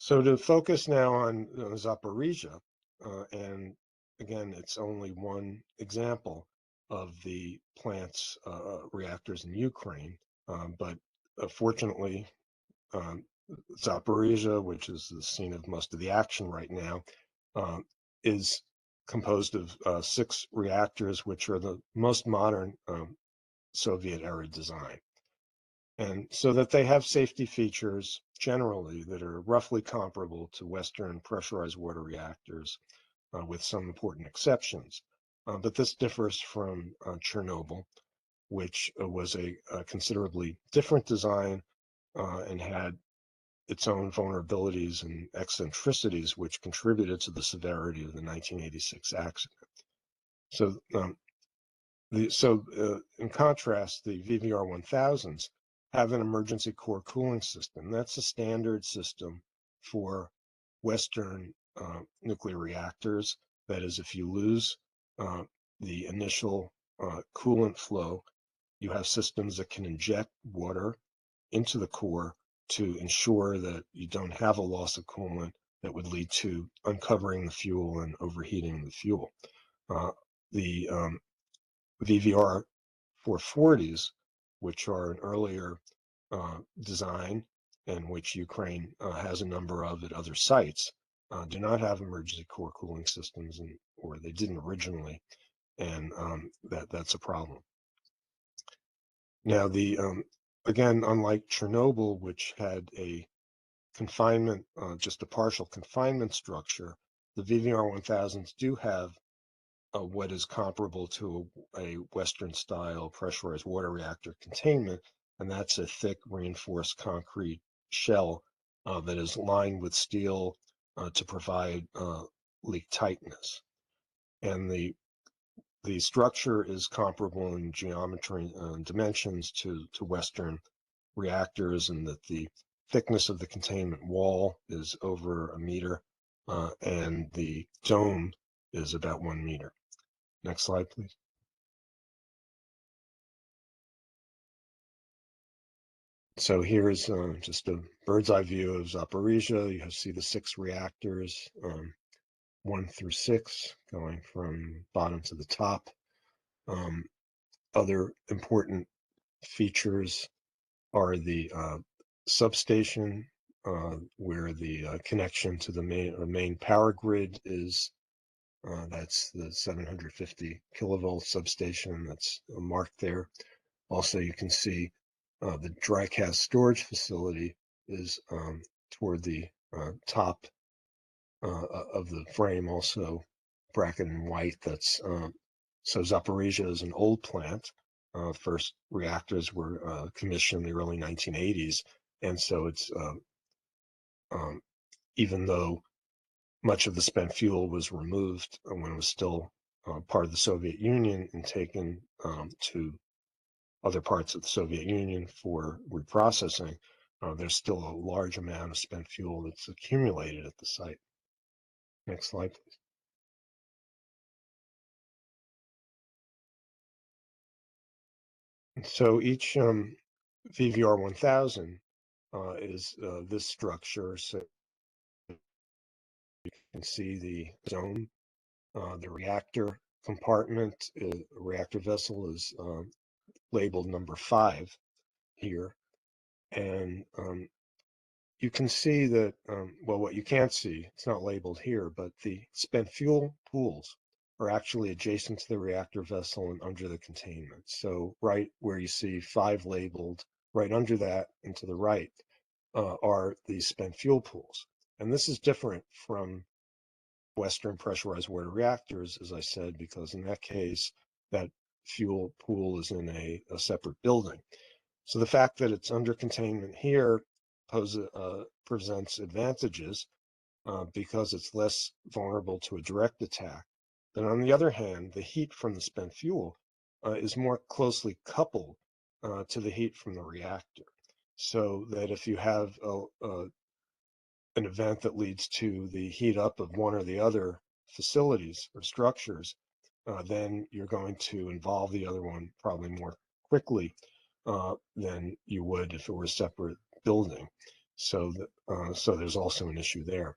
So to focus now on Zaporizhia, and again, it's only one example of the plant's reactors in Ukraine, but fortunately, um, Zaporizhia, which is the scene of most of the action right now, is composed of 6 reactors, which are the most modern Soviet-era design. And so that they have safety features generally that are roughly comparable to Western pressurized water reactors, with some important exceptions. But this differs from Chernobyl, which was a considerably different design and had its own vulnerabilities and eccentricities, which contributed to the severity of the 1986 accident. So, in contrast, the VVER-1000s have an emergency core cooling system. That's a standard system for Western nuclear reactors. That is, if you lose the initial coolant flow, you have systems that can inject water into the core to ensure that you don't have a loss of coolant that would lead to uncovering the fuel and overheating the fuel. The VVR 440s, which are an earlier design and which Ukraine has a number of at other sites, do not have emergency core cooling systems, or they didn't originally, and that's a problem. Now, again, unlike Chernobyl, which had a confinement, just a partial confinement structure, the VVR-1000s do have what is comparable to a Western-style pressurized water reactor containment, and that's a thick reinforced concrete shell that is lined with steel to provide leak tightness. And the structure is comparable in geometry and dimensions to Western reactors, and that the thickness of the containment wall is over 1 meter, and the dome is about 1 meter. Next slide, please. So here's just a bird's eye view of Zaporizhia. You see the 6 reactors, 1 through 6, going from bottom to the top. Other important features are the substation, where the connection to the main power grid is. That's the 750 kilovolt substation that's marked there. Also, you can see the dry cast storage facility is toward the top of the frame, also bracketed in white. That's so Zaporizhia is an old plant. First reactors were commissioned in the early 1980s, and so it's even though much of the spent fuel was removed when it was still part of the Soviet Union and taken to other parts of the Soviet Union for reprocessing, there's still a large amount of spent fuel that's accumulated at the site. Next slide, please. So each VVR-1000 is this structure. So you can see the dome, the reactor compartment, reactor vessel is labeled number 5 here. And you can see that, well, what you can't see, it's not labeled here, but the spent fuel pools are actually adjacent to the reactor vessel and under the containment. So right where you see 5 labeled, right under that and to the right are the spent fuel pools. And this is different from Western pressurized water reactors, as I said, because in that case, that fuel pool is in a separate building. So the fact that it's under containment here presents advantages because it's less vulnerable to a direct attack. But on the other hand, the heat from the spent fuel is more closely coupled to the heat from the reactor. So that if you have an event that leads to the heat up of one or the other facilities or structures, then you're going to involve the other one probably more quickly than you would if it were a separate building. So there's also an issue there.